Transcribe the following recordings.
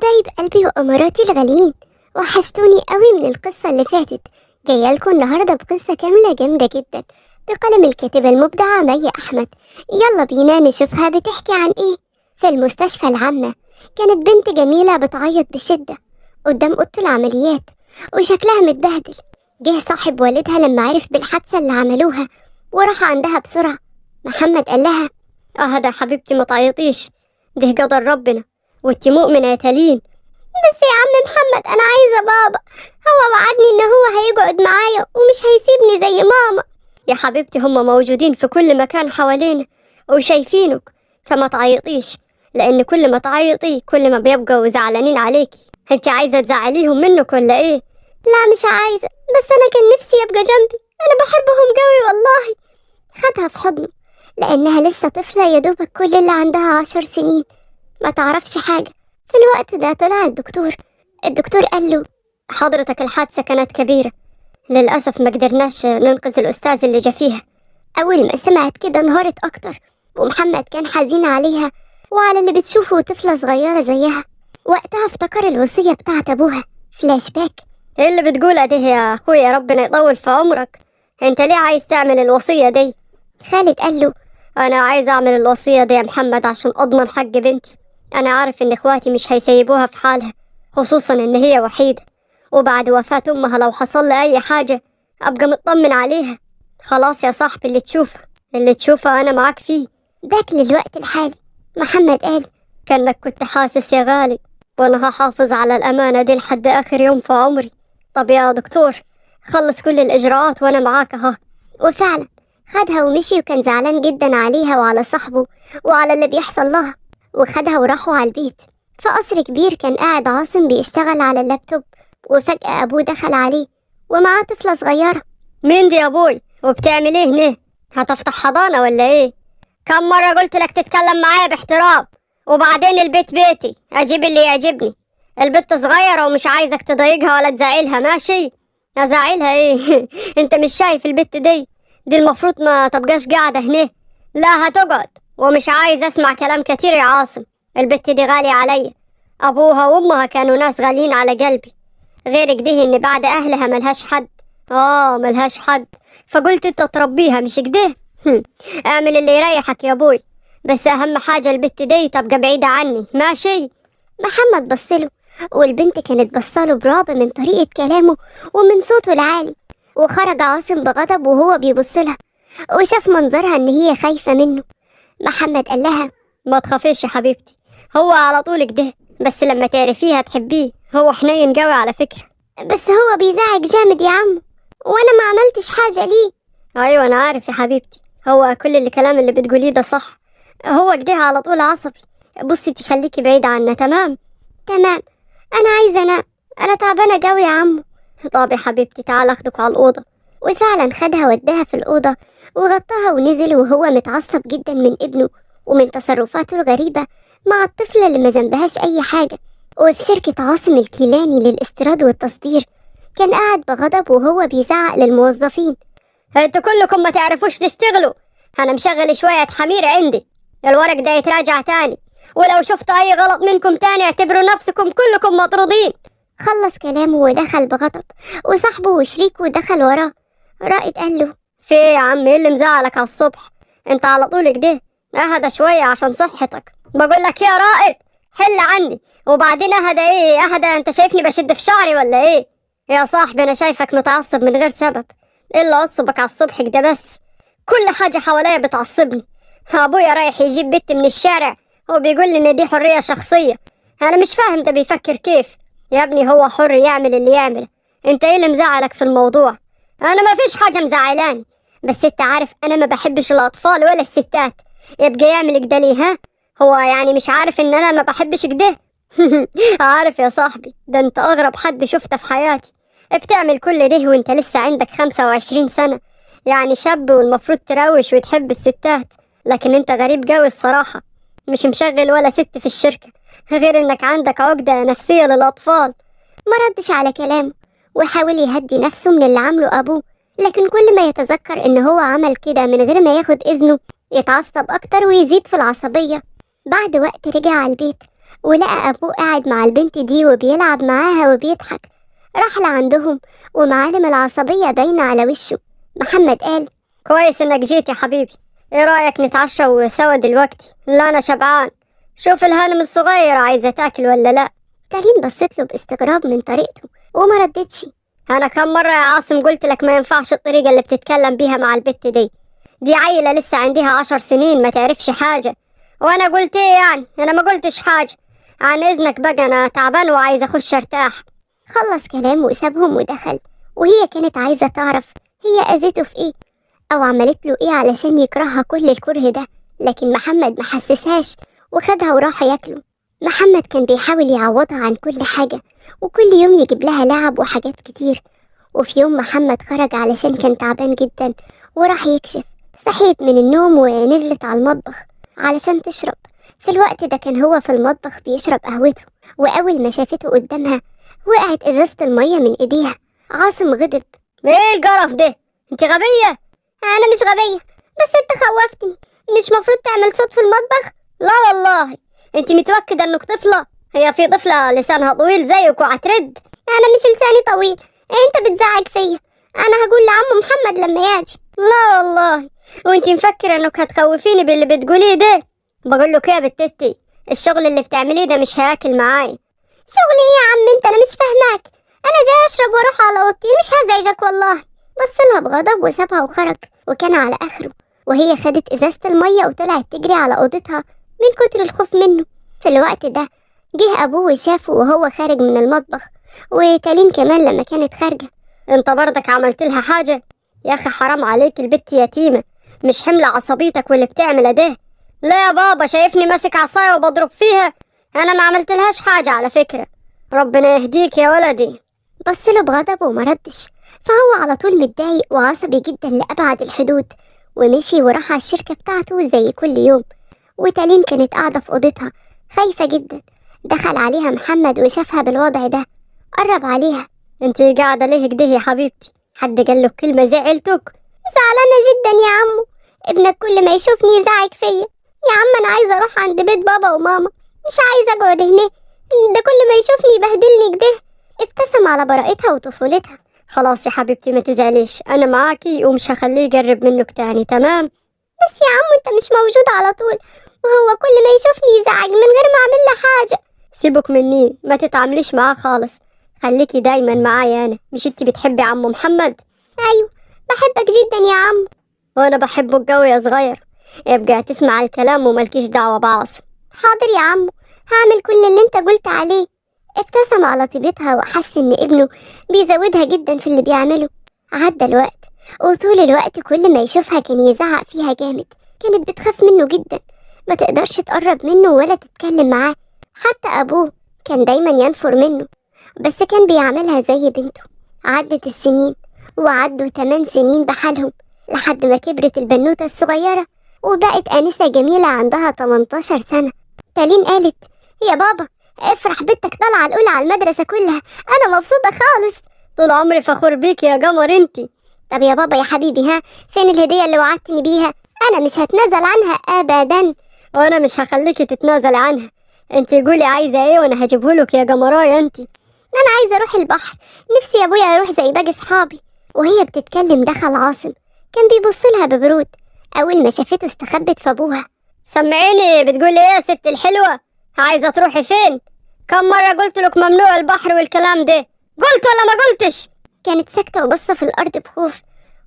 حبايب قلبي وأماراتي الغاليين، وحشتوني قوي من القصة اللي فاتت. جاية لكم النهاردة بقصة كاملة جامدة جدا بقلم الكاتبة المبدعة مي أحمد. يلا بينا نشوفها بتحكي عن ايه. في المستشفى العامة كانت بنت جميلة بتعيط بشدة قدام أوضة العمليات وشكلها متبهدل. جه صاحب والدها لما عرف بالحادثة اللي عملوها وراح عندها بسرعة. محمد قال لها: ده حبيبتي ما تعيطيش، ده قدر ربنا وانتي مؤمنة يا تالين. بس يا عم محمد أنا عايزة بابا، هو وعدني إن هو هيقعد معايا ومش هيسيبني زي ماما. يا حبيبتي هما موجودين في كل مكان حوالينا وشايفينك، فما تعيطيش، لأن كل ما تعيطي كل ما بيبقوا زعلانين عليكي. انتي عايزة تزعليهم منك ولا ايه؟ لا مش عايزة، بس أنا كان نفسي يبقى جنبي، أنا بحبهم قوي والله. خدها في حضنه لأنها لسه طفلة يا دوبك كل اللي عندها 10 سنين، ما تعرفش حاجة. في الوقت ده طلع الدكتور قال له: حضرتك الحادثة كانت كبيرة، للأسف ما قدرناش ننقذ الأستاذ اللي جا فيها. أول ما سمعت كده انهارت أكتر، ومحمد كان حزين عليها وعلى اللي بتشوفه طفلة صغيرة زيها. وقتها افتكر الوصية بتاعت أبوها. فلاش باك. ايه اللي بتقوله ده يا أخويا؟ ربنا يطول في عمرك، انت ليه عايز تعمل الوصية دي؟ خالد قال له: أنا عايز أعمل الوصية دي يا محمد عشان أضمن حق بنتي. أنا عارف إن إخواتي مش هيسيبوها في حالها، خصوصا إن هي وحيدة، وبعد وفاة أمها لو حصل لي أي حاجة أبقى مطمن عليها. خلاص يا صاحبي، اللي تشوفه أنا معاك فيه. باك للوقت الحالي. محمد قال: كأنك كنت حاسس يا غالي، وأنا هحافظ على الأمانة دي لحد آخر يوم في عمري. طب يا دكتور، خلص كل الإجراءات وأنا معاك أهو. وفعلا خدها ومشي، وكان زعلان جدا عليها وعلى صاحبه وعلى اللي بيحصل لها. وخدها وراحوا على البيت. في قصر كبير كان قاعد عاصم بيشتغل على اللابتوب، وفجأة أبوه دخل عليه ومعاه طفلة صغيرة. مين دي يا أبوي؟ وبتعمل إيه هنا؟ هتفتح حضانة ولا إيه؟ كم مرة قلت لك تتكلم معايا باحترام؟ وبعدين البيت بيتي، أجيب اللي يعجبني. البت صغيرة ومش عايزك تضايقها ولا تزعلها، ماشي؟ أزعلها إيه؟ أنت مش شايف البت دي المفروض ما تبقاش قاعدة هنا. لا هتقعد، ومش عايز أسمع كلام كتير يا عاصم. البت دي غالية عليا، أبوها وأمها كانوا ناس غاليين على قلبي. غير كده إن بعد أهلها ملهاش حد. ملهاش حد، فقلت أنت تربيها مش كده؟ اعمل اللي يريحك يا أبوي، بس أهم حاجة البت دي تبقى بعيدة عني، ماشي؟ محمد بصله، والبنت كانت بصاله برعب من طريقة كلامه ومن صوته العالي. وخرج عاصم بغضب وهو بيبصلها، وشاف منظرها ان هي خايفة منه. محمد قال لها: ما تخافيش يا حبيبتي، هو على طول كده، بس لما تعرفيه هتحبيه. هو حنين قوي على فكرة. بس هو بيزعج جامد يا عم، وانا ما عملتش حاجة ليه. ايوه انا عارف يا حبيبتي، هو كل الكلام اللي بتقوليه ده صح. هو كده على طول عصبي. بصي تخليكي بعيدة عنه. تمام؟ تمام. انا عايزة انام، انا تعبانة قوي يا عمو. طب يا حبيبتي تعالى اخدك على الأوضة. وفعلا خدها وداها في الأوضة وغطاها ونزل، وهو متعصب جدا من ابنه ومن تصرفاته الغريبة مع الطفلة اللي ما ذنبهاش أي حاجة. وفي شركة عاصم الكيلاني للاستيراد والتصدير كان قاعد بغضب وهو بيزعق للموظفين: انتوا كلكم ما تعرفوش تشتغلوا، انا مشغل شوية حمير عندي، الورق ده يتراجع تاني، ولو شفت اي غلط منكم تاني اعتبروا نفسكم كلكم مطرودين. خلص كلامه ودخل بغضب، وصاحبه وشريكه دخل وراه. رائد قال له: في ايه يا عم؟ ايه اللي مزعلك على الصبح؟ انت على طول كده، اهدى شوية عشان صحتك. بقول لك يا رائد، حل عني. وبعدين اهدى ايه اهدى؟ انت شايفني بشد في شعري ولا ايه؟ يا صاحبي انا شايفك متعصب من غير سبب. ايه اللي عصبك على الصبح كده بس؟ كل حاجة حواليا بتعصبني. ابويا رايح يجيب بنت من الشارع وبيقول لي ان دي حرية شخصية. انا مش فاهم ده بيفكر كيف. يا ابني هو حر يعمل اللي يعمله، انت ايه اللي مزعلك في الموضوع؟ انا ما فيش حاجة مزعلاني، بس انت عارف انا ما بحبش الاطفال ولا الستات. يبقى يعمل كده ليه؟ ها؟ هو يعني مش عارف ان انا ما بحبش كده؟ عارف يا صاحبي، ده انت اغرب حد شفته في حياتي. بتعمل كل ده وانت لسه عندك 25 سنة، يعني شاب والمفروض تروش وتحب الستات. لكن انت غريب قوي الصراحة، مش مشغل ولا ست في الشركة، غير انك عندك عقدة نفسية للاطفال. ما ردش على كلامه وحاول يهدي نفسه من اللي عمله أبوه، لكن كل ما يتذكر إن هو عمل كده من غير ما ياخد إذنه يتعصب أكتر ويزيد في العصبية. بعد وقت رجع على البيت ولقى أبوه قاعد مع البنت دي وبيلعب معاها وبيضحك. راح لعندهم ومعالم العصبية باينة على وشه. محمد قال: كويس انك جيت يا حبيبي. ايه رأيك نتعشى سوا دلوقتي؟ لا انا شبعان. شوف الهانم الصغيرة عايزة تاكل ولا لا؟ تالين بصت له باستغراب من طريقته وما ردتش. انا كم مرة يا عاصم قلت لك ما ينفعش الطريقة اللي بتتكلم بيها مع البت دي عيلة لسه عندها 10 سنين ما تعرفش حاجة. وانا قلت ايه يعني؟ انا ما قلتش حاجة. عن اذنك بقى انا تعبان وعايزة اخش ارتاح. خلص كلامه وسابهم ودخل، وهي كانت عايزة تعرف هي أذته في ايه أو عملت له ايه علشان يكرهها كل الكره ده، لكن محمد محسسهاش وخدها وراحوا ياكلوا. محمد كان بيحاول يعوضها عن كل حاجة، وكل يوم يجيب لها لعب وحاجات كتير. وفي يوم محمد خرج علشان كان تعبان جدا وراح يكشف. صحيت من النوم ونزلت على المطبخ علشان تشرب. في الوقت ده كان هو في المطبخ بيشرب قهوته، وأول ما شافته قدامها وقعت إزازة المية من إيديها. عاصم غضب: ايه القرف ده؟ انت غبية. أنا مش غبية، بس أنت خوفتني. مش مفروض تعمل صوت في المطبخ؟ لا والله. انت متأكدة انك طفلة؟ هي في طفلة لسانها طويل زيك وهترد؟ أنا مش لساني طويل، أنت بتزعج فيا. أنا هقول لعمو محمد لما يجي. لا والله. وانت مفكرة انك هتخوفيني باللي بتقوليه ده؟ بقول له كده بالتتي، الشغل اللي بتعمليه ده مش هياكل معايا. شغل ايه يا عم انت؟ انا مش فاهماك. انا جاي اشرب واروح على اوضتي، مش هزعجك والله. بصلها بغضب وسابها وخرج وكان على اخره، وهي خدت ازازة المية وطلعت تجري على اوضتها من كتر الخوف منه. في الوقت ده جه ابوه وشافه وهو خارج من المطبخ، وتالين كمان لما كانت خارجة. انت برضك عملت لها حاجة؟ يا اخي حرام عليك، البت يتيمة مش حملة عصبيتك واللي بتعمله ده. لا يا بابا، شايفني ماسك عصاية وبضرب فيها؟ انا ما عملتلهاش حاجة على فكرة. ربنا يهديك يا ولدي. بصله بغضب وما ردش، فهو على طول متضايق وعصبي جدا لأبعد الحدود، ومشي وراح على الشركة بتاعته زي كل يوم. وتالين كانت قاعدة في أوضتها خايفة جدا. دخل عليها محمد وشافها بالوضع ده، قرب عليها: انتي قاعدة ليه كده يا حبيبتي؟ حد قال له كلمة زعلتك؟ زعلانة جدا يا عمو، ابنك كل ما يشوفني يزعق فيا. يا عم أنا عايزة أروح عند بيت بابا وماما، مش عايزة أقعد هنا، ده كل ما يشوفني يبهدلني كده. ابتسم على براءتها وطفولتها. خلاص يا حبيبتي ما تزعليش، انا معاكي ومش هخليه يقرب منك تاني، تمام؟ بس يا عمو انت مش موجود على طول، وهو كل ما يشوفني يزعج من غير ما اعمل له حاجة. سيبك مني، ما تتعامليش معاه خالص، خليكي دايما معايا انا. مش انتي بتحبي عمو محمد؟ ايوه بحبك جدا يا عمو. وانا بحبك قوي يا صغير. يبقى تسمع الكلام وملكيش دعوة بعاصم. حاضر يا عمو، هعمل كل اللي انت قلت عليه. ابتسم على طيبتها وحس ان ابنه بيزودها جدا في اللي بيعمله. عدى الوقت، وطول الوقت كل ما يشوفها كان يزعق فيها جامد. كانت بتخاف منه جدا، ما تقدرش تقرب منه ولا تتكلم معاه. حتى ابوه كان دايما ينفر منه، بس كان بيعملها زي بنته. عدت السنين وعدوا 8 سنين بحالهم، لحد ما كبرت البنوتة الصغيرة وبقت آنسة جميلة عندها 18 سنة. تالين قالت: يا بابا افرح، بنتك طالعة الأولى على المدرسة كلها، أنا مبسوطة خالص. طول عمري فخور بيك يا قمر انتي. طب يا بابا يا حبيبي، ها فين الهدية اللي وعدتني بيها؟ أنا مش هتنازل عنها أبدا. وانا مش هخليكي تتنازل عنها. انتي قولي عايزة ايه وانا هجيبهولك يا قمرايا انتي. أنا عايزة أروح البحر، نفسي يا أبويا أروح زي باقي صحابي. وهي بتتكلم دخل عاصم، كان بيبصلها ببرود. أول ما شافته استخبت في أبوها. سمعيني، بتقولي ايه يا ست الحلوة؟ عايزة تروحي فين؟ كم مرة قلت لك ممنوع البحر والكلام ده؟ قلت ولا ما قلتش؟ كانت ساكتة وبصة في الأرض بخوف،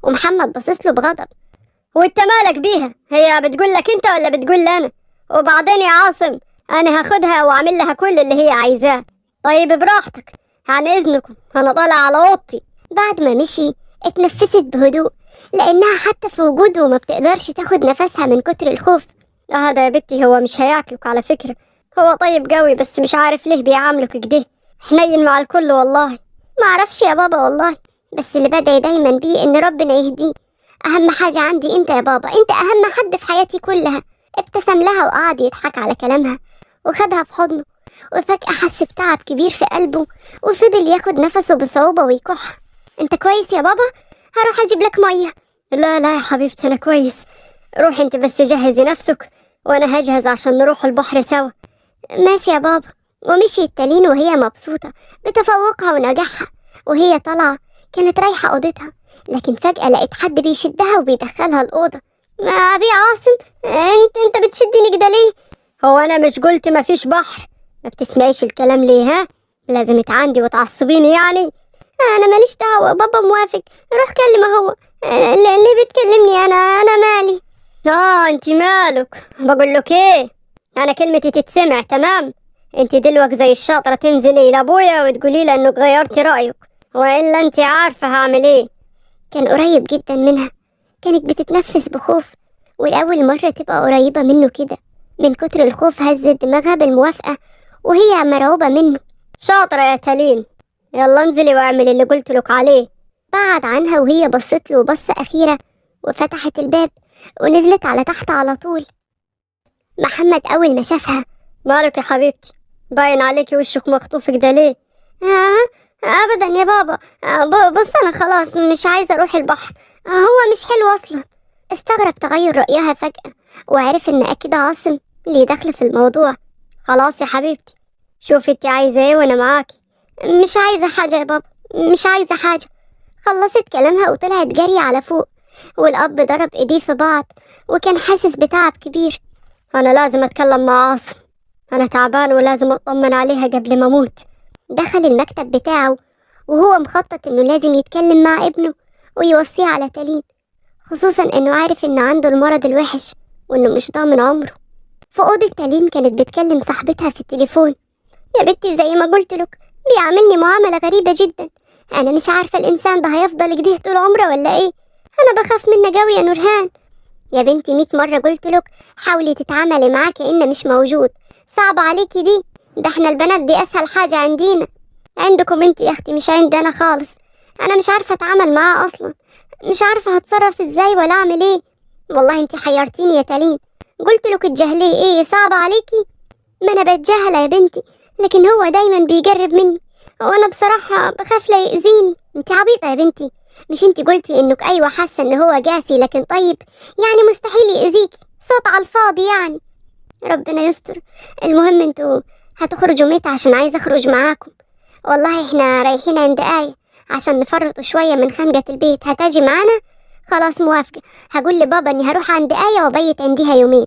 ومحمد باصص له بغضب. وانت مالك بيها؟ هي بتقول لك انت ولا بتقول لي انا؟ وبعدين يا عاصم، انا هاخدها واعمل لها كل اللي هي عايزاه. طيب براحتك، عن اذنكم انا طالعة على اوضتي. بعد ما مشي اتنفست بهدوء، لأنها حتى في وجوده ما بتقدرش تاخد نفسها من كتر الخوف. هذا يا بنتي هو مش هياكلك على فكرة، هو طيب قوي بس مش عارف ليه بيعاملك كده، حنين مع الكل والله. معرفش يا بابا والله، بس اللي بدعي دايما بيه ان ربنا يهديه. اهم حاجة عندي انت يا بابا، انت اهم حد في حياتي كلها. ابتسم لها وقعد يضحك على كلامها وخدها في حضنه، وفجأة حس بتعب كبير في قلبه وفضل ياخد نفسه بصعوبة ويكح. انت كويس يا بابا؟ هروح اجيب لك مية. لا لا يا حبيبتي انا كويس، روحي انت بس جهزي نفسك وانا هجهز عشان نروح البحر سوا. ماشي يا بابا. ومشيت تالين وهي مبسوطة بتفوقها ونجاحها. وهي طالعة كانت رايحة أوضتها، لكن فجأة لقيت حد بيشدها وبيدخلها الأوضة. ما أبي عاصم، انت بتشدني كده ليه؟ هو انا مش قلت مفيش بحر؟ ما بتسمعيش الكلام ليه؟ ها، لازم تعاندي وتعصبيني يعني؟ أنا ماليش دعوة، بابا موافق، روح كلمه هو. ليه بتكلمني أنا مالي؟ انت مالك؟ بقول لك ايه، انا كلمتي تتسمع تمام. انت دلوقتي زي الشاطرة تنزلي لابويا وتقولي له انك غيرتي رأيك، والا انت عارفة هعمل ايه. كان قريب جدا منها، كانت بتتنفس بخوف، والأول مرة تبقى قريبة منه كده. من كتر الخوف هزت دماغها بالموافقة وهي مرعوبة منه. شاطرة يا تالين، يلا انزلي واعملي اللي قلتلك عليه. بعد عنها وهي بصت له بصة أخيرة وفتحت الباب ونزلت على تحت على طول. محمد أول ما شافها: مالك يا حبيبتي؟ باين عليكي وشك مخطوف كده ليه؟ أبدا يا بابا. بص أنا خلاص مش عايزة أروح البحر، هو مش حلو أصلا. استغرب تغير رأيها فجأة، وعرف إن أكيد عاصم اللي داخل في الموضوع. خلاص يا حبيبتي، شوفي انت عايزة ايه وانا معاكي. مش عايزة حاجة يا بابا، مش عايزة حاجة. خلصت كلامها وطلعت جري على فوق، والأب ضرب إيديه في بعض وكان حاسس بتعب كبير. انا لازم اتكلم مع عاصم، انا تعبان ولازم اطمن عليها قبل ما اموت. دخل المكتب بتاعه وهو مخطط إنه لازم يتكلم مع ابنه ويوصيه على تالين، خصوصا إنه عارف إن عنده المرض الوحش وإنه مش ضامن عمره. في أوضة تالين كانت بتكلم صاحبتها في التليفون: يا بنتي زي ما قلتلك بيعاملني معاملة غريبة جدا، أنا مش عارفة الإنسان ده هيفضل كده طول عمره ولا إيه. أنا بخاف منه قوي يا نورهان. يا بنتي 100 مرة قلتلك حاولي تتعاملي معاه كأنه مش موجود، صعب عليكي دي، ده احنا البنات دي أسهل حاجة عندينا، عندكم انتي يا أختي مش عندنا خالص. أنا مش عارفة أتعامل معاه أصلا، مش عارفة هتصرف إزاي ولا أعمل إيه. والله انتي حيرتيني يا تالين، قلتلك اتجاهليه إيه، صعب عليكي؟ ما أنا بتجاهل يا بنتي، لكن هو دايما بيجرب مني، وانا بصراحة بخاف لا يأذيني. انت عبيطة يا بنتي، مش انت قلتي انك ايوه حاسة ان هو قاسي لكن طيب، يعني مستحيل يأذيكي، صوت على الفاضي يعني. ربنا يستر. المهم انتوا هتخرجوا متى؟ عشان عايزة اخرج معاكم. والله احنا رايحين عند آية عشان نفرطوا شوية من خنقة البيت، هتاجي معانا؟ خلاص موافقة، هقول لبابا اني هروح عند آية وبيت عنديها يومين.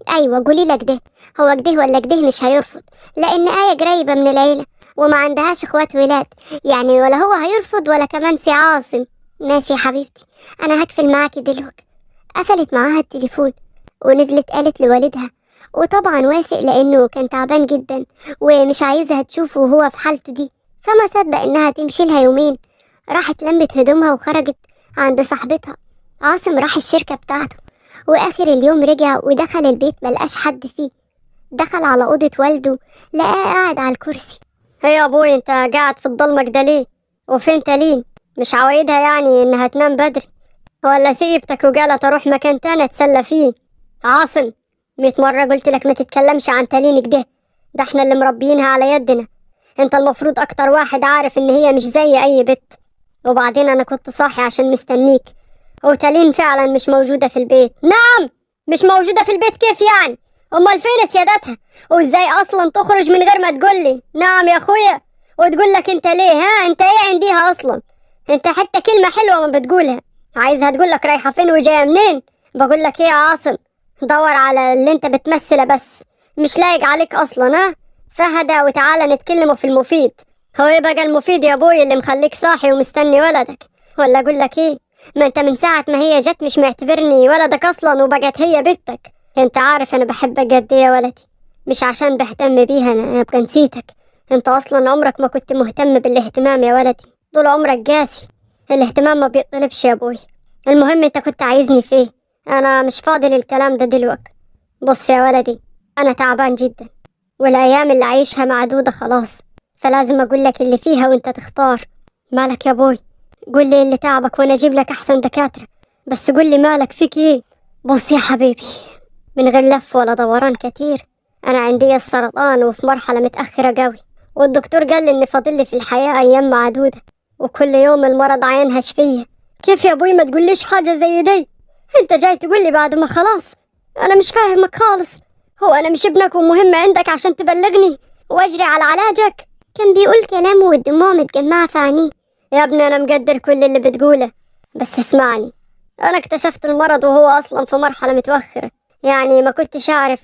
ايوه قولي لك ده، هو كده ولا كده مش هيرفض، لان آية قريبة من العيلة وما عندهاش اخوات ولاد، يعني ولا هو هيرفض ولا كمان سي عاصم. ماشي يا حبيبتي، انا هقفل معاكي دلوقتي. قفلت معاها التليفون ونزلت قالت لوالدها، وطبعا وافق لانه كان تعبان جدا ومش عايزها تشوفه وهو في حالته دي، فما صدق انها تمشي لها يومين. راحت لمت هدومها وخرجت عند صاحبتها. عاصم راح الشركة بتاعته، واخر اليوم رجع ودخل البيت ملقاش حد فيه. دخل على اوضة والده لقاه قاعد على الكرسي. هي يا ابوي انت قاعد في الضلمة كده ليه؟ وفين تالين؟ مش عوايدها يعني انها تنام بدري؟ ولا سيبتك وقالت اروح مكان تاني اتسلى فيه؟ عاصم، 100 مرة قلت لك ما تتكلمش عن تالين كده، ده احنا اللي مربيينها على يدنا، انت المفروض اكتر واحد عارف ان هي مش زي اي بنت. وبعدين انا كنت صاحي عشان مستنيك، وتالين فعلا مش موجودة في البيت. نعم، مش موجودة في البيت كيف يعني؟ امال فين سيادتها؟ وازاي اصلا تخرج من غير ما تقولي؟ نعم يا اخويا، وتقول لك انت ليه؟ ها انت ايه عنديها اصلا؟ انت حتى كلمة حلوة ما بتقولها، عايزها تقول لك رايحة فين وجاية منين؟ بقول لك ايه يا عاصم، دور على اللي انت بتمثله، بس مش لايق عليك اصلا. ها فهدى وتعالى نتكلموا في المفيد. هو ايه بقى المفيد يا ابوي اللي مخليك صاحي ومستني ولدك؟ ولا اقول لك ايه، ما انت من ساعة ما هي جت مش معتبرني ولدك اصلا وبقت هي بنتك. انت عارف انا بحبك قد ايه يا ولدي، مش عشان بهتم بيها انا ابقى نسيتك. انت اصلا عمرك ما كنت مهتم بالاهتمام يا ولدي، طول عمرك قاسي، الاهتمام ما بيطلبش يا ابوي. المهم انت كنت عايزني فيه؟ انا مش فاضي للكلام ده دلوقتي. بص يا ولدي، انا تعبان جدا والايام اللي عايشها معدودة خلاص، فلازم اقول لك اللي فيها وانت تختار. مالك يا ابوي؟ قول لي اللي تعبك وانا اجيب لك احسن دكاترة، بس قول لي مالك، فيك ايه؟ بص يا حبيبي، من غير لف ولا دوران كتير، انا عندي السرطان وفي مرحلة متأخرة قوي، والدكتور قال لي ان فاضل لي في الحياة ايام معدودة، وكل يوم المرض عينهش فيا. كيف يا ابوي ما تقوليش حاجة زي دي؟ انت جاي تقول لي بعد ما خلاص؟ انا مش فاهمك خالص، هو أنا مش ابنك ومهم عندك عشان تبلغني وأجري على علاجك؟ كان بيقول كلامه والدموع متجمعة في عينيه. يا ابني أنا مقدر كل اللي بتقوله، بس اسمعني. أنا اكتشفت المرض وهو أصلا في مرحلة متوخرة، يعني ما كنتش أعرف،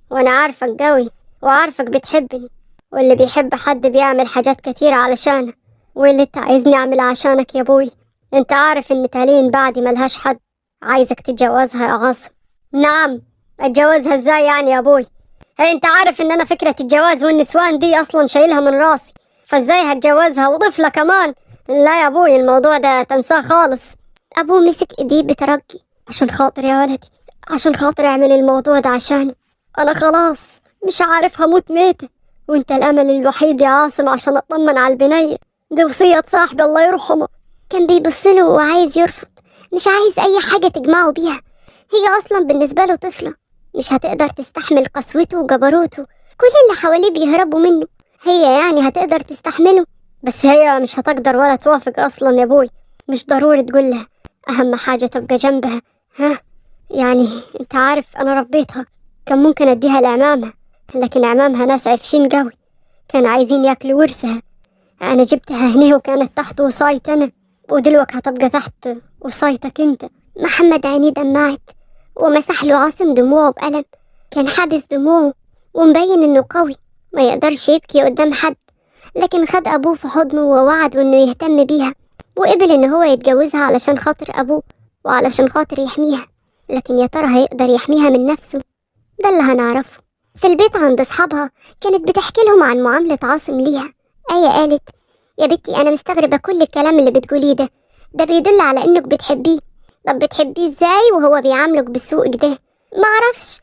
وأنا عارفك قوي وعارفك بتحبني، واللي بيحب حد بيعمل حاجات كتيرة علشانه، واللي انت عايزني أعمل عشانك يا أبوي. انت عارف إن تالين بعدي ملهاش حد، عايزك تتجوزها يا عاصم. نعم، اتجوزها ازاي يعني يا أبوي؟ هي انت عارف إن أنا فكرة الجواز والنسوان دي أصلا شايلها من راسي، فازاي هتجوزها وطفلة كمان؟ لا يا أبوي، الموضوع ده تنساه خالص. أبوه مسك إيديه بترجي. عشان خاطر يا ولدي، عشان خاطر اعمل الموضوع ده عشاني. أنا خلاص مش عارف هموت ميتة، وانت الأمل الوحيد يا عاصم عشان أطمن على البنية. دي وصية صاحبي الله يرحمه. كان بيبصله وعايز يرفض، مش عايز أي حاجة تجمعه بيها. هي أصلا بالنسبة له طفلة، مش هتقدر تستحمل قسوته وجبروته، كل اللي حواليه بيهربوا منه، هي يعني هتقدر تستحمله؟ بس هي مش هتقدر ولا توافق أصلا يا أبوي. مش ضروري تقولها، أهم حاجة تبقى جنبها. ها يعني انت عارف أنا ربيتها، كان ممكن أديها لعمامها، لكن عمامها ناس عفشين قوي، كانوا عايزين ياكلوا ورثها. أنا جبتها هنا وكانت تحت وصايت أنا، ودلوقتي هتبقى تحت وصايتك انت. محمد عينيه دمعت ومسح له عاصم دموعه بقلم. كان حابس دموعه ومبين انه قوي ما يقدرش يبكي قدام حد، لكن خد ابوه في حضنه ووعده انه يهتم بيها، وقبل ان هو يتجوزها علشان خاطر ابوه وعلشان خاطر يحميها. لكن يا ترى هيقدر يحميها من نفسه؟ ده اللي هنعرفه. في البيت عند اصحابها كانت بتحكي لهم عن معاملة عاصم ليها. آية قالت: يا بنتي انا مستغربة كل الكلام اللي بتقوليه ده بيدل على انك بتحبيه. طب بتحبيه ازاي وهو بيعاملك بالسوء كده؟ معرفش،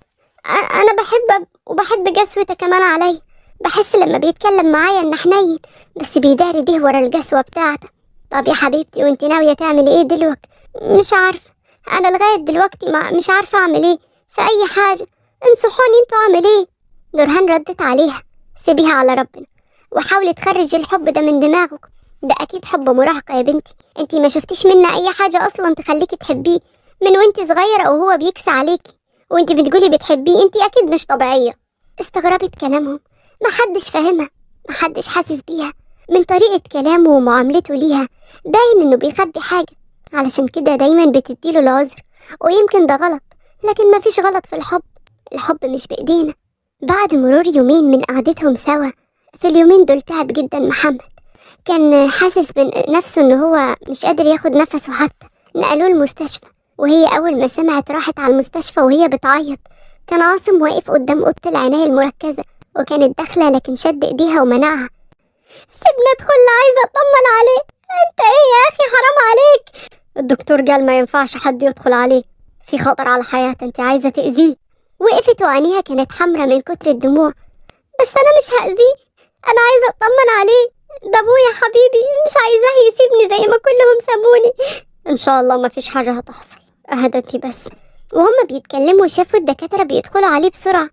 انا بحب وبحب قسوته كمان عليا. بحس لما بيتكلم معايا ان حنين، بس بيداري ده ورا القسوة بتاعته. طب يا حبيبتي وانت ناوية تعملي ايه دلوقتي؟ مش عارفة، انا لغاية دلوقتي مش عارفة اعمل ايه في اي حاجة، انصحوني انتوا اعمل ايه. نورهان ردت عليها: سيبيها على ربنا وحاولي تخرجي الحب ده من دماغك، ده اكيد حب مراهقة يا بنتي، انتي ما شفتيش منا اي حاجة اصلا تخليكي تحبيه من وانتي صغيرة وهو بيكسى عليكي، وانتي بتقولي بتحبيه، انتي اكيد مش طبيعية. استغربت كلامهم، محدش فاهمها، محدش حاسس بيها. من طريقة كلامه ومعاملته ليها باين انه بيخبي حاجة، علشان كده دايما بتديله العذر، ويمكن ده غلط، لكن مفيش غلط في الحب، الحب مش بإيدينا. بعد مرور يومين من قعدتهم سوا، في اليومين دول تعب جدا محمد، كان حاسس بنفسه ان هو مش قادر ياخد نفسه، حتى نقلوه المستشفى. وهي اول ما سمعت راحت على المستشفى وهي بتعيط. كان عاصم واقف قدام اوضه العنايه المركزه، وكانت داخله لكن شد ايديها ومنعها. سيبني ادخل، عايزة اطمن عليه. انت ايه يا اخي، حرام عليك. الدكتور قال ما ينفعش حد يدخل عليه، في خطر على حياته، انت عايزة تأذيه. وقفت وعينيها كانت حمرة من كتر الدموع. بس انا مش هأذيه، انا عايزة اطمن عليه، ده ابويا حبيبي، مش عايزاه يسيبني زي ما كلهم سابوني. ان شاء الله ما فيش حاجة هتحصل، اهدتي بس. وهما بيتكلموا شافوا الدكاترة بيدخلوا عليه بسرعة.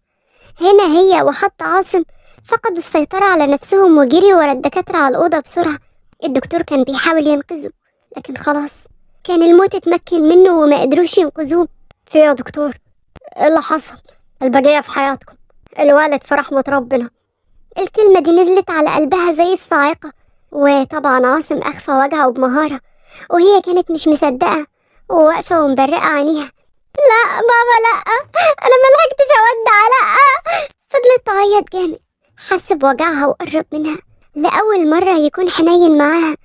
هنا هي وحتى عاصم فقدوا السيطرة على نفسهم وجريوا ورا الدكاترة على الأوضة بسرعة. الدكتور كان بيحاول ينقذه، لكن خلاص كان الموت اتمكن منه وما قدروش ينقذوه. في يا دكتور، ايه اللي حصل؟ البقية في حياتكم، الوالد في رحمة ربنا. الكلمة دي نزلت على قلبها زي الصاعقة، وطبعا عاصم أخفى وجهه بمهارة، وهي كانت مش مصدقة وواقفة ومبرقة عينيها. لا بابا لا، أنا ملحقتش أودع، لا. فضلت تعيط جامد، حس بوجعها وقرب منها لأول مرة يكون حنين معاها،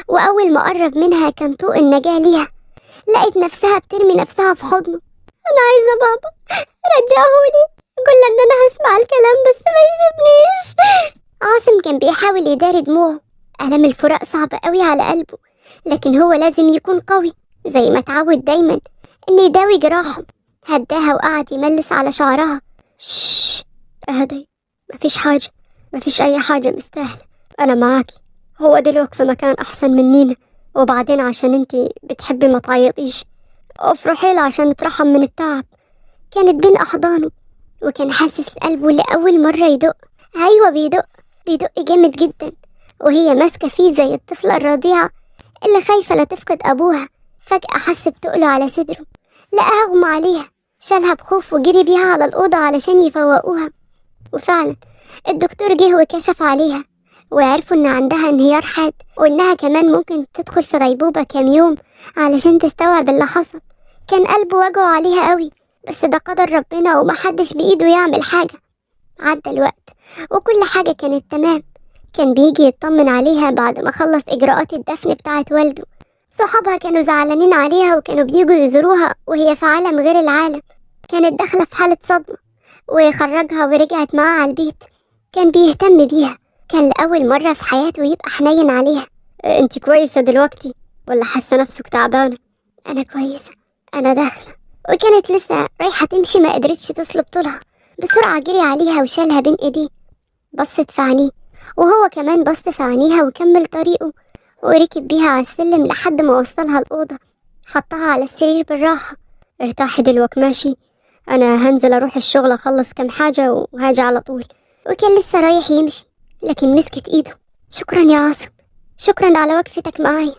وأول ما قرب منها كان طوق النجاة ليها. لقت نفسها بترمي نفسها في حضنه. أنا عايزة بابا، رجعهولي، قول ان انا هسمع الكلام بس ما يسيبنيش. عاصم كان بيحاول يداري دموعه، ألم الفراق صعب قوي على قلبه، لكن هو لازم يكون قوي زي ما اتعود دايما انه يداوي جراحه. هداها وقعد يملس على شعرها. شش، اهدي، مفيش حاجة، مفيش اي حاجة مستاهلة، انا معاكي. هو دلوقتي في مكان احسن منينا، وبعدين عشان انتي بتحبي ما تعيطيش، افرحي له عشان نترحم من التعب. كانت بين احضانه، وكان حاسس قلبه لأول مرة يدق. أيوة بيدق جامد جدا، وهي ماسكة فيه زي الطفلة الرضيعة اللي خايفة لا تفقد أبوها. فجأة حس بتقله على صدره، لقاها أغمى عليها، شالها بخوف وجري بيها على الأوضة علشان يفوقوها. وفعلا الدكتور جه وكشف عليها، وعرفوا إن عندها انهيار حاد، وإنها كمان ممكن تدخل في غيبوبة كام يوم علشان تستوعب اللي حصل. كان قلبه وجعه عليها قوي، بس ده قدر ربنا ومحدش بإيده يعمل حاجة. عدى الوقت وكل حاجة كانت تمام. كان بيجي يطمن عليها بعد ما خلص إجراءات الدفن بتاعت والده. صحابها كانوا زعلانين عليها وكانوا بيجوا يزوروها وهي في عالم غير العالم. كانت داخلة في حالة صدمة، وخرجها ورجعت معاه على البيت. كان بيهتم بيها، كان لأول مرة في حياته يبقى حنين عليها. انت كويسة دلوقتي ولا حاسة نفسك تعبانة؟ أنا كويسة، أنا داخلة. وكانت لسه رايحة تمشي ما قدرتش تصلب طولها. بسرعة جري عليها وشالها بين إيديه. بصت في عينيه وهو كمان بص في عينيها وكمل طريقه، وركب بيها على السلم لحد ما وصلها الأوضة. حطها على السرير بالراحة. ارتاحي دلوقتي ماشي، انا هنزل اروح الشغل اخلص كام حاجة وهاجي على طول. وكان لسه رايح يمشي لكن مسكت ايده. شكرا يا عاصم، شكرا على وقفتك معايا.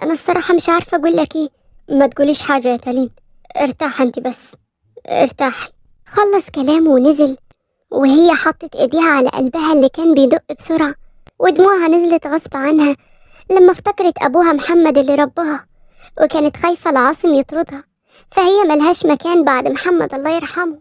انا الصراحة مش عارفة اقولك ايه. ما تقوليش حاجة يا تالين، ارتاحي انت بس، ارتاحي. خلص كلامه ونزل، وهي حطت ايديها على قلبها اللي كان بيدق بسرعة، ودموعها نزلت غصب عنها لما افتكرت ابوها محمد اللي ربها، وكانت خايفة لعاصم يطردها، فهي ملهاش مكان بعد محمد الله يرحمه.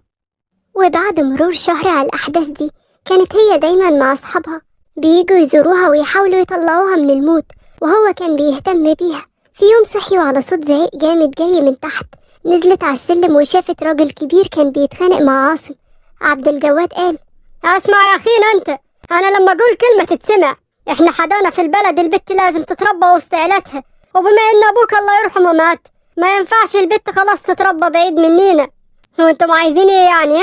وبعد مرور شهر على الأحداث دي كانت هي دايما مع أصحابها بييجوا يزوروها ويحاولوا يطلعوها من الموت، وهو كان بيهتم بيها. في يوم صحيوا على صوت زعيق جامد جاي من تحت. نزلت على السلم وشافت راجل كبير كان بيتخانق مع عاصم. عبد الجواد قال: اسمع يا اخينا انت، انا لما اقول كلمة تتسمع. احنا حدانا في البلد البت لازم تتربى وسط عيلتها، وبما ان ابوك الله يرحمه مات ما ينفعش البت خلاص تتربى بعيد منينا. وانتم عايزين ايه يعني؟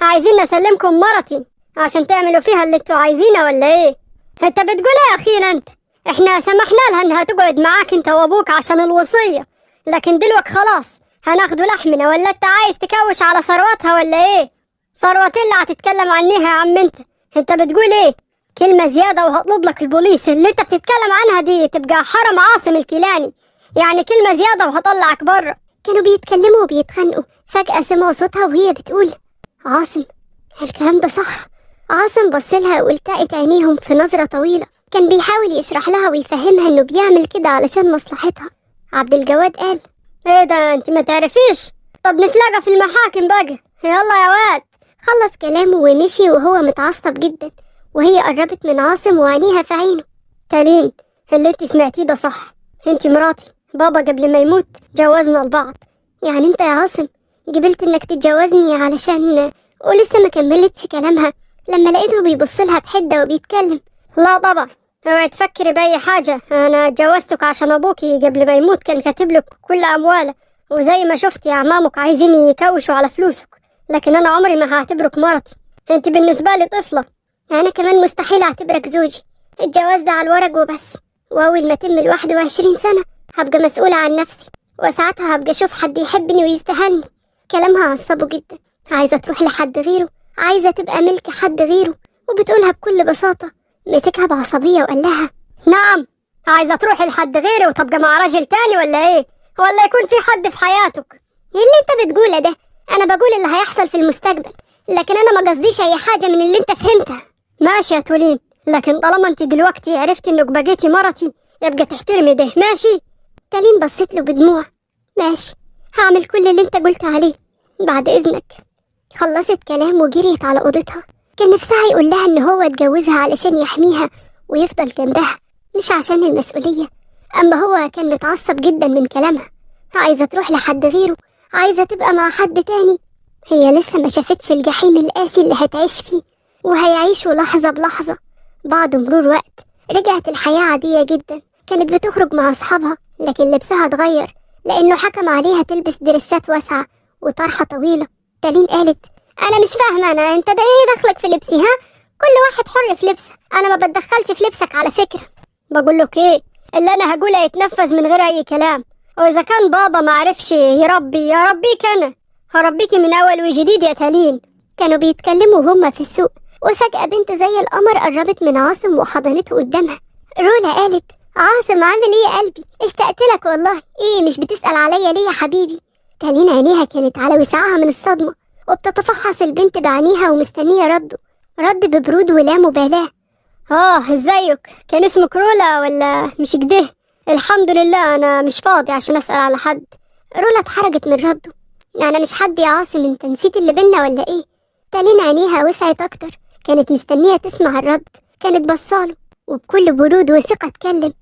عايزين نسلمكم مرتي عشان تعملوا فيها اللي انتوا عايزينه ولا ايه؟ انت بتقول ايه يا اخينا انت؟ احنا سمحنا لها انها تقعد معاك انت وابوك عشان الوصية، لكن دلوقتي خلاص هناخدوا لحمنا، ولا انت عايز تكوش على ثروتها ولا ايه؟ ثروتين اللي هتتكلم عنيها يا عم انت بتقول ايه؟ كلمة زيادة وهطلب لك البوليس. اللي انت بتتكلم عنها دي تبقى حرم عاصم الكيلاني، يعني كلمة زيادة وهطلعك بره. كانوا بيتكلموا وبيتخانقوا، فجأة سمعوا صوتها وهي بتقول: عاصم، الكلام ده صح؟ عاصم بصلها والتقت عينيهم في نظرة طويلة. كان بيحاول يشرح لها ويفهمها انه بيعمل كده علشان مصلحتها. عبد الجواد قال: ايه ده انت ما تعرفيش؟ طب نتلاقى في المحاكم بقى، يلا يا واد. خلص كلامه ومشي وهو متعصب جدا، وهي قربت من عاصم وعينيها في عينه. تالين، اللي انت سمعتيه ده صح، انت مراتي. بابا قبل ما يموت جوزنا لبعض. يعني انت يا عاصم قبلت انك تتجوزني علشان... ولسه ما كملتش كلامها لما لقيته بيبصلها بحدة وبيتكلم. لا طبعا، اوعي تفكري باي حاجة. انا اتجوزتك عشان ابوكي قبل ما يموت كان كاتب لك كل امواله، وزي ما شفتي اعمامك عايزين يكوشوا على فلوسك، لكن انا عمري ما هعتبرك مرتي. انت بالنسبة لي طفلة. انا كمان مستحيل اعتبرك زوجي. الجواز ده على الورق وبس، واول ما تم 21 سنة هبقى مسؤولة عن نفسي، وساعتها هبقى اشوف حد يحبني ويستاهلني. كلامها عصبه جدا، عايزة تروح لحد غيره، عايزة تبقى ملك حد غيره، وبتقولها بكل بساطة. مسكها بعصبية وقال لها: نعم، عايزة تروحي لحد غيري وتبقى مع راجل تاني ولا ايه؟ ولا يكون في حد في حياتك؟ ايه اللي انت بتقوله ده؟ انا بقول اللي هيحصل في المستقبل، لكن انا ما قصديش اي حاجة من اللي انت فهمتها. ماشي يا تولين، لكن طالما انت دلوقتي عرفتي انك بقيتي مرتي يبقى تحترمي ده، ماشي؟ تالين بصيت له بدموع. ماشي، هعمل كل اللي انت قلت عليه، بعد اذنك. خلصت كلام وجريت على اوضتها. كان نفسها يقول لها ان هو اتجوزها علشان يحميها ويفضل جنبها، مش عشان المسؤولية. اما هو كان متعصب جدا من كلامها. عايزة تروح لحد غيره، عايزة تبقى مع حد تاني. هي لسه ما شافتش الجحيم القاسي اللي هتعيش فيه، وهيعيشوا لحظة بلحظة. بعد مرور وقت رجعت الحياة عادية جدا. كانت بتخرج مع أصحابها، لكن لبسها اتغير لأنه حكم عليها تلبس دريسات واسعة وطرحة طويلة. تالين قالت: أنا مش فاهمة، انت ده ايه دخلك في لبسي؟ كل واحد حر في لبسه، أنا ما بتدخلش في لبسك على فكرة. بقول لك ايه، اللي انا هقوله يتنفذ من غير اي كلام. واذا كان بابا ما عرفش يربيك انا هربيكي من اول وجديد يا تالين. كانوا بيتكلموا هما في السوق، وفجأة بنت زي القمر قربت من عاصم وحضنته قدامها. رولا قالت: عاصم عامل ايه يا قلبي؟ اشتقت لك والله. ايه مش بتسأل عليا ليه يا حبيبي؟ تالين عينيها كانت على وسعها من الصدمة، وبتتفحص البنت بعينيها ومستنية رد ببرود ولا مبالاة. ازيك؟ كان اسمك رولا ولا مش كده؟ الحمد لله، انا مش فاضي عشان اسأل على حد. رولا اتحرجت من رده. يعني مش حد يا عاصم، انت نسيت اللي بينا ولا ايه؟ تالين عينيها وسعت اكتر، كانت مستنية تسمع الرد، كانت بصاله وبكل برود وثقة اتكلم.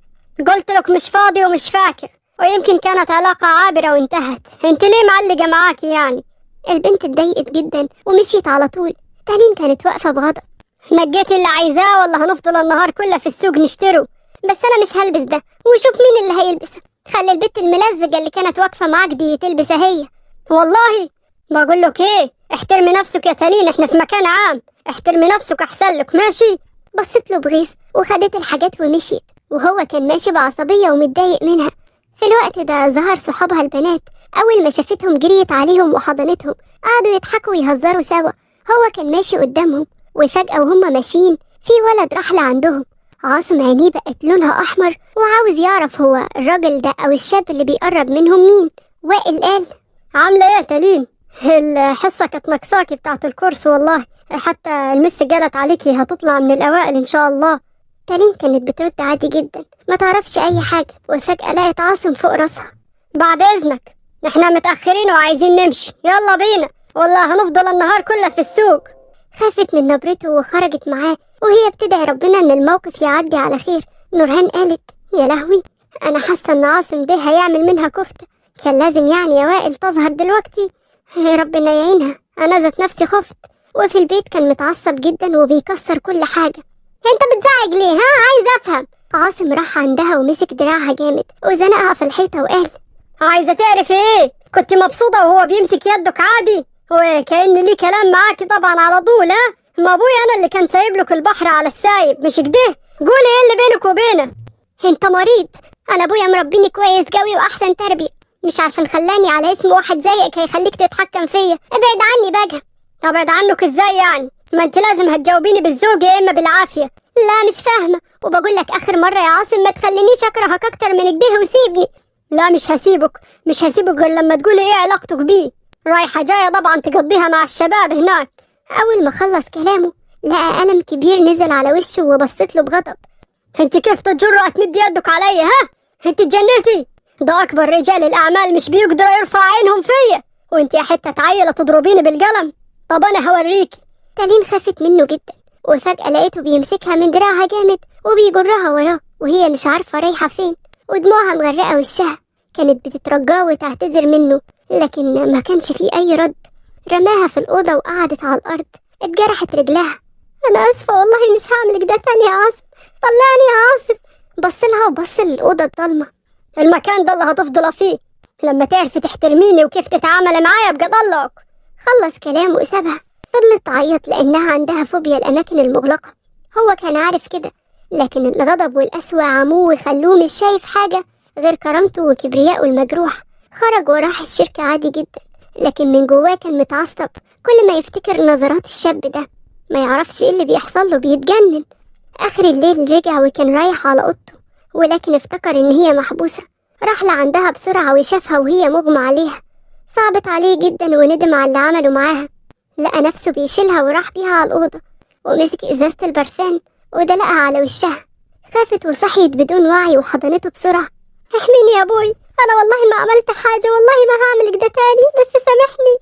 قلت لك مش فاضي ومش فاكر، ويمكن كانت علاقة عابرة وانتهت. انت ليه معلقة معاكي يعني؟ البنت اتضايقت جدا ومشيت على طول. تالين كانت واقفة بغضب. نجيتي اللي عايزاه ولا هنفضل النهار كله في السوق نشتروا؟ بس انا مش هلبس ده، وشوف مين اللي هيلبسها. خلي البت الملزقة اللي كانت واقفة معاك دي تلبسها هي. والله بقول لك ايه، احترمي نفسك يا تالين، احنا في مكان عام، احترمي نفسك احسن لك. ماشي؟ بصت له بغيظ وخدت الحاجات ومشيت، وهو كان ماشي بعصبية ومتضايق منها. في الوقت ده ظهر صحابها البنات، أول ما شافتهم جريت عليهم وحضنتهم، قعدوا يضحكوا ويهزروا سوا. هو كان ماشي قدامهم، وفجأة وهم ماشيين في ولد راح لعندهم. عاصم عينيه بقت لونها أحمر وعاوز يعرف هو الراجل ده أو الشاب اللي بيقرب منهم مين. وائل قال: عاملة ايه يا تالين؟ الحصة كانت ناقصاكي بتاعت الكورس والله، حتى المس قالت عليكي هتطلع من الأوائل إن شاء الله. تالين كانت بترد عادي جدا، ما تعرفش أي حاجة، وفجأة لقت عاصم فوق راسها. بعد إذنك، احنا متأخرين وعايزين نمشي، يلا بينا والله هنفضل النهار كله في السوق. خافت من نبرته وخرجت معاه، وهي بتدعي ربنا إن الموقف يعدي على خير. نورهان قالت: يا لهوي، أنا حاسة إن عاصم ده هيعمل منها كفتة. كان لازم يعني يا وائل تظهر دلوقتي. ربنا يعينها، أنا ذات نفسي خفت. وفي البيت كان متعصب جدا وبيكسر كل حاجة. انت بتزعج ليه؟ عايز افهم. عاصم راح عندها ومسك دراعها جامد وزنقها في الحيطة وقال: عايزة تعرف ايه؟ كنت مبسوطة وهو بيمسك يدك عادي؟ هو كأن ليه كلام معاكي طبعا على طول. ما ابوي انا اللي كان سايب لك البحر على السايب، مش كده؟ قولي ايه اللي بينك وبينه؟ انت مريض. انا ابويا مربيني كويس قوي واحسن تربية، مش عشان خلاني على اسم واحد زيك هيخليك تتحكم فيا. ابعد عني بقى. ابعد عنك ازاي يعني؟ ما انت لازم هتجاوبيني بالذوق يا اما بالعافية. لا مش فاهمة، وبقول لك اخر مرة يا عاصم ما تخلينيش اكرهك اكتر من كده وسيبني. لا مش هسيبك غير لما تقولي ايه علاقتك بيه. رايحة جاية طبعا تقضيها مع الشباب هناك. اول ما خلص كلامه لقى قلم كبير نزل على وشه وبصت له بغضب. انت كيف تجرأ تمد يدك عليا؟ انت اتجننتي؟ ده اكبر رجال الاعمال مش بيقدروا يرفع عينهم فيا، وانت يا حتة عيلة تضربيني بالقلم. طب انا هوريكي. تالين خافت منه جدا، وفجأة لقيته بيمسكها من دراعها جامد وبيجرها وراه، وهي مش عارفة رايحة فين، ودموعها مغرقة وشها. كانت بتترجاه وتعتذر منه، لكن ما كانش فيه أي رد. رماها في الأوضة وقعدت على الأرض، اتجرحت رجلها. أنا آسفة والله، مش هعمل كده تاني يا عاصم، طلعني يا عاصم. بصلها وبص للأوضة الضلمة. المكان ده اللي هتفضل فيه، لما تعرفي تحترميني وكيف تتعاملي معايا ابقى طلقك. خلص كلامه وسابها. فضلت تعيط لأنها عندها فوبيا الأماكن المغلقة. هو كان عارف كده، لكن الغضب والقسوة عموه وخلوه مش شايف حاجة غير كرامته وكبرياءه المجروح. خرج وراح الشركة عادي جدا، لكن من جواه كان متعصب. كل ما يفتكر نظرات الشاب ده ما يعرفش ايه اللي بيحصل له، بيتجنن. آخر الليل رجع وكان رايح على أوضته، ولكن افتكر إن هي محبوسة. راح لعندها بسرعة وشافها وهي مغمى عليها. صعبت عليه جدا وندم على اللي عمله معاها. لقى نفسه بيشيلها وراح بيها على الأوضة، ومسك إزازة البرفان ودلقها على وشها. خافت وصحيت بدون وعي وحضنته بسرعة. احميني يا ابوي، أنا والله ما عملت حاجة، والله ما هعمل كده تاني، بس سامحني.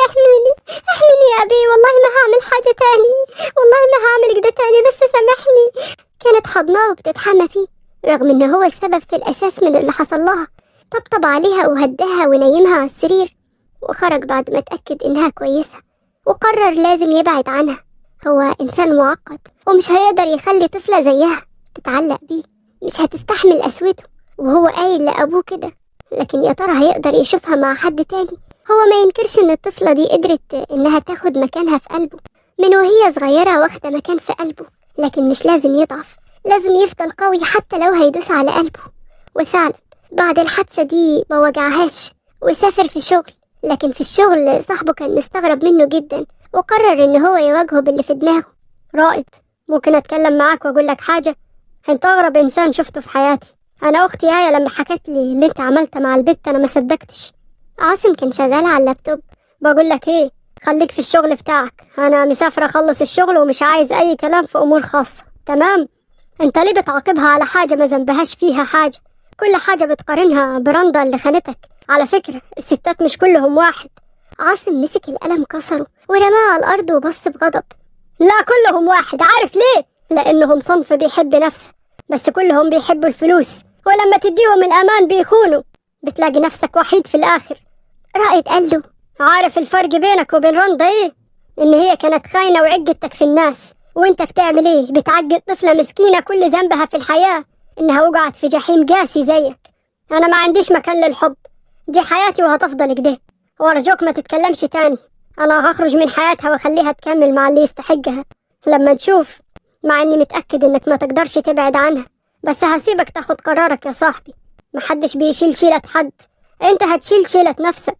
احميني يا أبي، والله ما هعمل حاجة تاني، والله ما هعمل كده تاني، بس سامحني. كانت حضناه وبتتحمى فيه رغم إن هو السبب في الأساس من اللي حصل لها. طبطب عليها وهداها ونيمها على السرير، وخرج بعد ما اتأكد إنها كويسة، وقرر لازم يبعد عنها. هو إنسان معقد ومش هيقدر يخلي طفلة زيها تتعلق بيه، مش هتستحمل قسوته، وهو قايل لأبوه كده. لكن يا ترى هيقدر يشوفها مع حد تاني؟ هو ما ينكرش إن الطفلة دي قدرت إنها تاخد مكانها في قلبه من وهي صغيرة، واخدة مكان في قلبه. لكن مش لازم يضعف، لازم يفضل قوي حتى لو هيدوس على قلبه. وفعلا بعد الحادثة دي ما وجعهاش وسافر في شغل، لكن في الشغل صاحبه كان مستغرب منه جدا، وقرر إن هو يواجهه باللي في دماغه. رائد، ممكن أتكلم معاك وأقول لك حاجة؟ أنت أغرب إنسان شفته في حياتي. أنا أختي آية لما حكت لي اللي أنت عملته مع البت أنا ما صدقتش. عاصم كان شغال على اللابتوب. بقول لك ايه، خليك في الشغل بتاعك، انا مسافرة اخلص الشغل ومش عايز اي كلام في امور خاصة، تمام؟ انت ليه بتعاقبها على حاجة ما ذنبهاش فيها حاجة؟ كل حاجة بتقارنها برندا اللي خانتك. على فكرة الستات مش كلهم واحد. عاصم مسك القلم كسره ورماه على الأرض وبص بغضب. لا كلهم واحد، عارف ليه؟ لانهم صنف بيحب نفسه، بس كلهم بيحبوا الفلوس، ولما تديهم الامان بيخونوا، بتلاقي نفسك وحيد في الاخر. رائد قال له. عارف الفرق بينك وبين رندا ايه؟ ان هي كانت خاينة وعجتك في الناس، وانت بتعمل ايه؟ بتعجب طفلة مسكينة كل ذنبها في الحياة انها وقعت في جحيم قاسي زيك. انا ما عنديش مكان للحب، دي حياتي وهتفضل كده، وارجوك ما تتكلمش تاني. انا هخرج من حياتها واخليها تكمل مع اللي يستحقها لما نشوف، مع اني متأكد انك ما تقدرش تبعد عنها، بس هسيبك تاخد قرارك يا صاحبي. محدش بيشيل شيلة حد، انت هتشيل شيلة نفسك.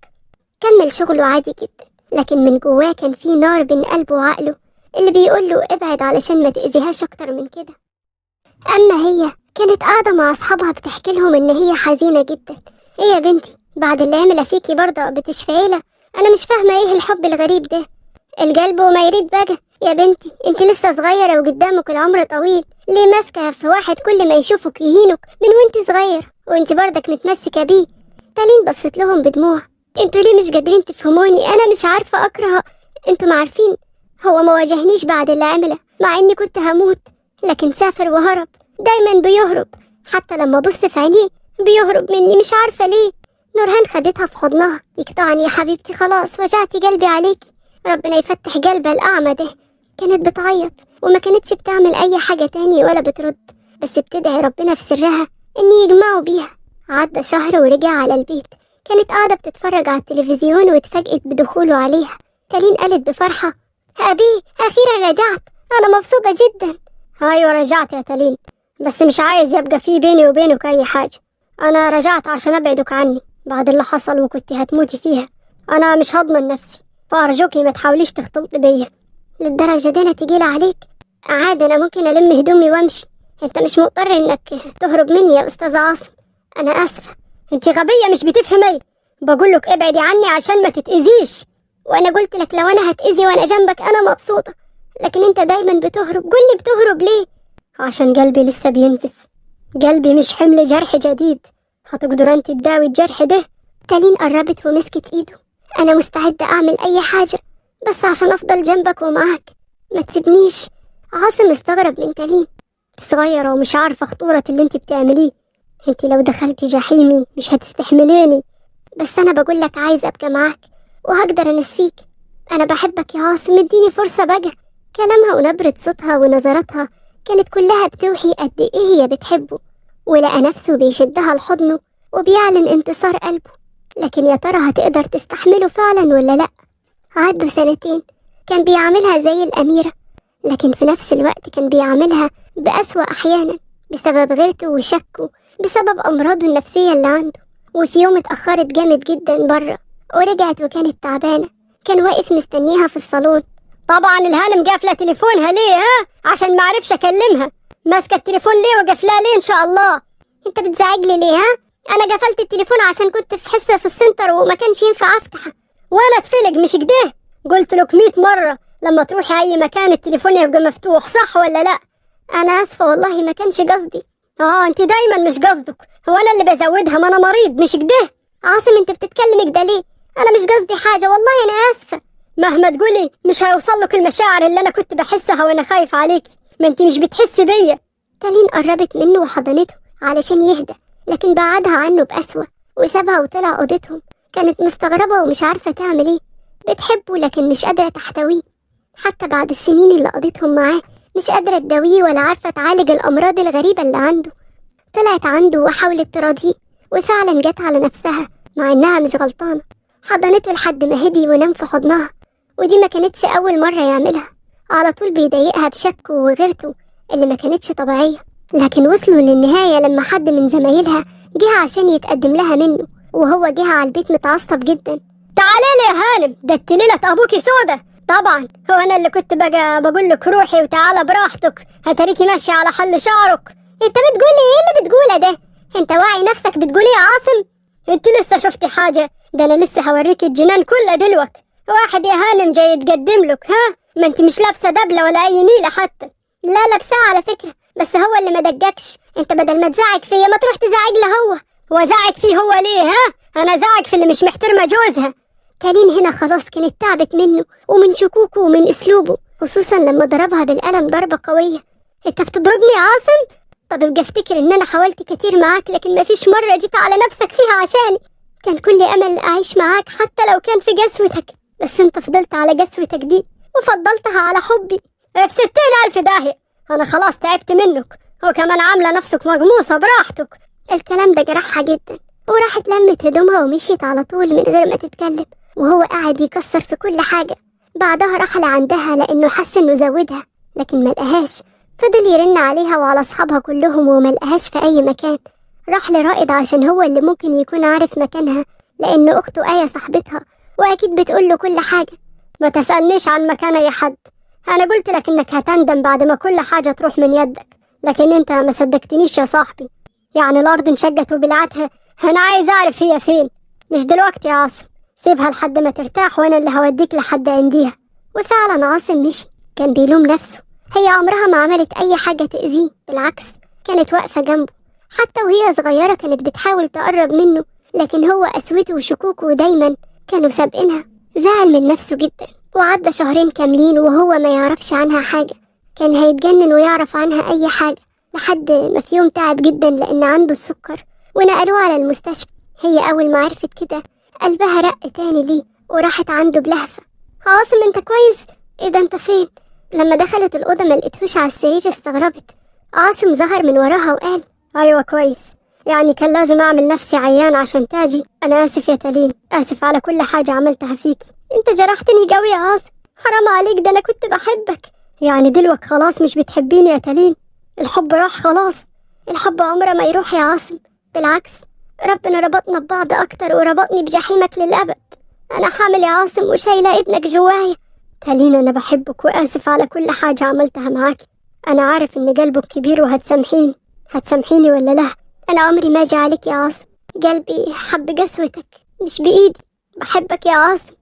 كمل شغله عادي جدا، لكن من جواه كان في نار بين قلبه وعقله اللي بيقول له ابعد علشان ما تأذيهاش اكتر من كده. اما هي كانت قاعدة مع اصحابها بتحكي لهم ان هي حزينة جدا. ايه يا بنتي، بعد اللي عمله فيكي برضه بتشفعي له؟ انا مش فاهمة ايه الحب الغريب ده، القلب وما يريد بقى. يا بنتي انت لسه صغيرة وقدامك العمر طويل، ليه ماسكة في واحد كل ما يشوفك يهينك من وانت صغير وانت بردك متمسكة بيه؟ تالين بصت لهم بدموع. انتوا ليه مش قادرين تفهموني؟ انا مش عارفة اكره. انتوا ما عارفين، هو ما واجهنيش بعد اللي عمله، مع اني كنت هموت، لكن سافر وهرب. دايما بيهرب، حتى لما بص في عينيه بيهرب مني، مش عارفة ليه. نورهان خدتها في حضنها. يقطعني يا حبيبتي، خلاص وجعتي قلبي عليكي، ربنا يفتح قلبها الأعمى ده. كانت بتعيط وما كانتش بتعمل أي حاجة تاني ولا بترد، بس بتدعي ربنا في سرها إن يجمعوا بيها. عدى شهر ورجع على البيت. كانت قاعدة بتتفرج على التلفزيون واتفاجئت بدخوله عليها. تالين قالت بفرحة: أبي أخيرا رجعت، أنا مبسوطة جدا. ايوه رجعت يا تالين، بس مش عايز يبقى في بيني وبينك اي حاجة. انا رجعت عشان ابعدك عني بعد اللي حصل وكنت هتموتي فيها. انا مش هضمن نفسي، فارجوكي ما تحاوليش تختلطي بيا. للدرجة دي أنا تقيلة عليك؟ عادي، أنا ممكن ألم هدومي وأمشي، أنت مش مضطر إنك تهرب مني يا أستاذ عاصم. أنا آسفة. انتي غبية مش بتفهمي، بقولك ابعدي عني عشان ما تتأذيش. وأنا قلت لك لو أنا هتأذي وأنا جنبك أنا مبسوطة، لكن أنت دايما بتهرب. قولي بتهرب ليه؟ عشان قلبي لسه بينزف، قلبي مش حمل جرح جديد. هتقدر انت تداوي الجرح ده؟ تالين قربت ومسكت ايده. انا مستعدة اعمل اي حاجة بس عشان افضل جنبك ومعاك، ما تسيبنيش. عاصم استغرب من تالين. صغيرة ومش عارفة خطورة اللي انت بتعمليه، انت لو دخلتي جحيمي مش هتستحمليني. بس انا بقولك عايز ابقى معاك وهقدر انسيك. انا بحبك يا عاصم، اديني فرصة بقى. كلامها ونبرة صوتها ونظراتها كانت كلها بتوحي قد ايه هي بتحبه، ولقى نفسه بيشدها لحضنه وبيعلن انتصار قلبه. لكن يا ترى هتقدر تستحمله فعلا ولا لأ؟ عدوا سنتين. كان بيعاملها زي الأميرة، لكن في نفس الوقت كان بيعاملها بأسوأ أحيانا بسبب غيرته وشكه، بسبب أمراضه النفسية اللي عنده. وفي يوم اتأخرت جامد جدا برا ورجعت وكانت تعبانة. كان واقف مستنيها في الصالون. طبعا الهانم قافلة تليفونها ليه؟ عشان معرفش أكلمها. ماسكة التليفون ليه وقافلاه ليه إن شاء الله؟ انت بتزعجلي ليه؟ انا قفلت التليفون عشان كنت في حصة في السنتر وما كانش ينفع افتحه. وانا اتفلق مش كده؟ قلت لك 100 مرة لما تروحي اي مكان التليفون يبقى مفتوح، صح ولا لا؟ انا اسفة والله ما كانش قصدي. انت دايما مش قصدك، هو انا اللي بزودها؟ ما انا مريض مش كده؟ عاصم انت بتتكلم كده ليه؟ انا مش قصدي حاجة والله، انا اسفة. مهما تقولي مش هيوصلك المشاعر اللي انا كنت بحسها وانا خايف عليكي، ما انت مش بتحسي بيا. تالين قربت منه وحضنته علشان يهدى، لكن بعدها عنه بأسوأ وسابها وطلع أوضتهم. كانت مستغربة ومش عارفة تعمل ايه. بتحبه لكن مش قادرة تحتويه، حتى بعد السنين اللي قضيتهم معاه مش قادرة تداويه ولا عارفة تعالج الأمراض الغريبة اللي عنده. طلعت عنده وحاولت تراضيه، وفعلا جت على نفسها مع إنها مش غلطانة. حضنته لحد ما هدي ونام في حضنها، ودي ما كانتش أول مرة يعملها. على طول بيضايقها بشكه وغيرته اللي ما كانتش طبيعية. لكن وصلوا للنهاية لما حد من زمايلها جه عشان يتقدم لها منه، وهو جه على البيت متعصب جدا. تعالي لي يا هانم، ده ليلة ابوكي سودة. طبعا هو انا اللي كنت بقى بقول لك روحي وتعالى براحتك، هتريكي ماشية على حل شعرك. انت بتقولي ايه اللي بتقوله ده؟ انت واعي نفسك بتقولي يا عاصم؟ انت لسه شفتي حاجة؟ ده انا لسه هوريك الجنان كله دلوك. واحد يا هانم جاي يتقدم لك، ها؟ ما انت مش لابسه دبله ولا اي نيله حتى. لا لابسها على فكرة، بس هو اللي ما دقكش. انت بدل ما تزعق فيا ما تروح تزعق له هو. هو زعق فيه هو ليه؟ ها؟ انا زعق في اللي مش محترمه جوزها. تالين هنا خلاص كانت تعبت منه ومن شكوكه ومن اسلوبه، خصوصا لما ضربها بالقلم ضربة قوية. انت بتضربني يا عاصم؟ طب ابقى افتكر ان انا حاولت كتير معاك، لكن مفيش مرة جيت على نفسك فيها عشاني. كان كل امل اعيش معاك حتى لو كان في قسوتك، بس انت فضلت على قسوتك دي وفضلتها على حبي. في 60,000 داهية. انا خلاص تعبت منك، وكمان عاملة نفسك مغموسة براحتك. الكلام ده جرحها جدا، وراحت لمت هدومها ومشيت على طول من غير ما تتكلم، وهو قاعد يكسر في كل حاجة. بعدها راح لعندها لأنه حس إنه زودها، لكن ملقاهاش. فضل يرن عليها وعلى أصحابها كلهم وملقاهاش في أي مكان. راح لرائد عشان هو اللي ممكن يكون عارف مكانها، لأن أخته آية صاحبتها وأكيد بتقوله كل حاجة. ما تسألنيش عن مكان اي حد، انا قلت لك انك هتندم بعد ما كل حاجة تروح من يدك، لكن انت ما صدقتنيش يا صاحبي. يعني الارض انشقت وبلعتها، انا عايز اعرف هي فين. مش دلوقتي يا عاصم، سيبها لحد ما ترتاح وانا اللي هوديك لحد عنديها. وفعلا عاصم مشي، كان بيلوم نفسه. هي عمرها ما عملت أي حاجة تأذيه، بالعكس كانت واقفة جنبه. حتى وهي صغيرة كانت بتحاول تقرب منه، لكن هو قسوته وشكوكه دايما كانوا سابقينها. زعل من نفسه جدا، وعدى شهرين كاملين وهو ما يعرفش عنها حاجة. كان هيتجنن ويعرف عنها أي حاجة، لحد ما في يوم تعب جدا لأن عنده السكر ونقلوه على المستشفى. هي أول ما عرفت كده قلبها رق تاني ليه، وراحت عنده بلهفة: عاصم انت كويس؟ ايه ده انت فين؟ لما دخلت الأوضة ما لقيتهوش على السرير استغربت. عاصم ظهر من وراها وقال: ايوه كويس، يعني كان لازم اعمل نفسي عيان عشان تاجي. انا اسف يا تالين، اسف على كل حاجة عملتها فيكي. انت جرحتني قوي يا عاصم، حرام عليك، ده انا كنت بحبك. يعني دلوك خلاص مش بتحبيني يا تالين؟ الحب راح خلاص. الحب عمره ما يروح يا عاصم، بالعكس ربنا ربطنا ببعض اكتر وربطني بجحيمك للأبد. انا حامل يا عاصم وشايلة ابنك جوايا. تالين انا بحبك واسف على كل حاجة عملتها معاكي. انا عارف ان قلبك كبير وهتسامحيني. هتسامحيني ولا لا؟ انا عمري ما اجي عليك يا عاصم، قلبي حب قسوتك مش بايدي. بحبك يا عاصم.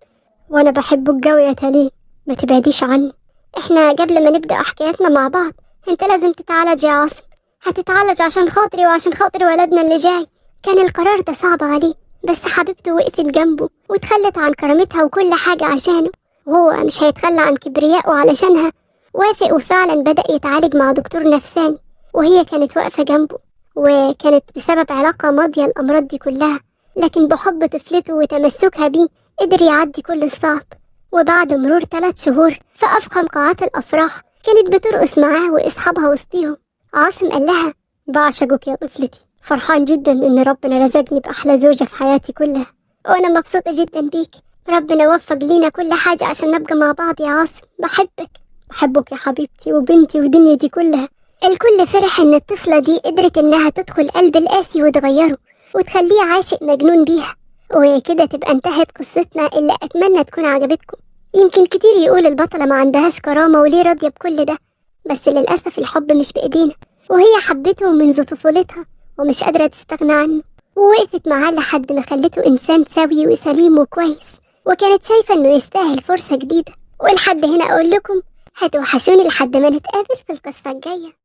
وانا بحبك قوي يا تالين، ما تبعديش عني. احنا قبل ما نبدأ حكايتنا مع بعض انت لازم تتعالج يا عاصم. هتتعالج عشان خاطري وعشان خاطر ولدنا اللي جاي. كان القرار ده صعب عليه، بس حبيبته وقفت جنبه وتخلت عن كرامتها وكل حاجة عشانه، وهو مش هيتخلى عن كبريائه علشانها. وافق وفعلا بدأ يتعالج مع دكتور نفساني، وهي كانت واقفة جنبه. وكانت بسبب علاقة ماضية الأمراض دي كلها، لكن بحب طفلته وتمسكها بيه قدر يعدي كل الصعب. وبعد مرور 3 شهور في أفخم قاعات الأفراح كانت بترقص معاه وأصحابها وسطيهم. عاصم قال لها: بعشقك يا طفلتي، فرحان جدا إن ربنا رزقني بأحلى زوجة في حياتي كلها. وأنا مبسوطة جدا بيك، ربنا وفق لينا كل حاجة عشان نبقى مع بعض يا عاصم. بحبك يا حبيبتي وبنتي ودنيتي كلها. الكل فرح إن الطفلة دي قدرت إنها تدخل قلب القاسي وتغيره وتخليه عاشق مجنون بيها. وكده تبقى انتهت قصتنا اللي أتمنى تكون عجبتكم. يمكن كتير يقول البطلة ما عندهاش كرامة وليه راضية بكل ده، بس للأسف الحب مش بإيدينا، وهي حبته منذ طفولتها ومش قادرة تستغنى عنه، ووقفت معاه لحد ما خلته إنسان سوي وسليم وكويس، وكانت شايفة إنه يستاهل فرصة جديدة. ولحد هنا أقول لكم هتوحشوني لحد ما نتقابل في القصة الجاية.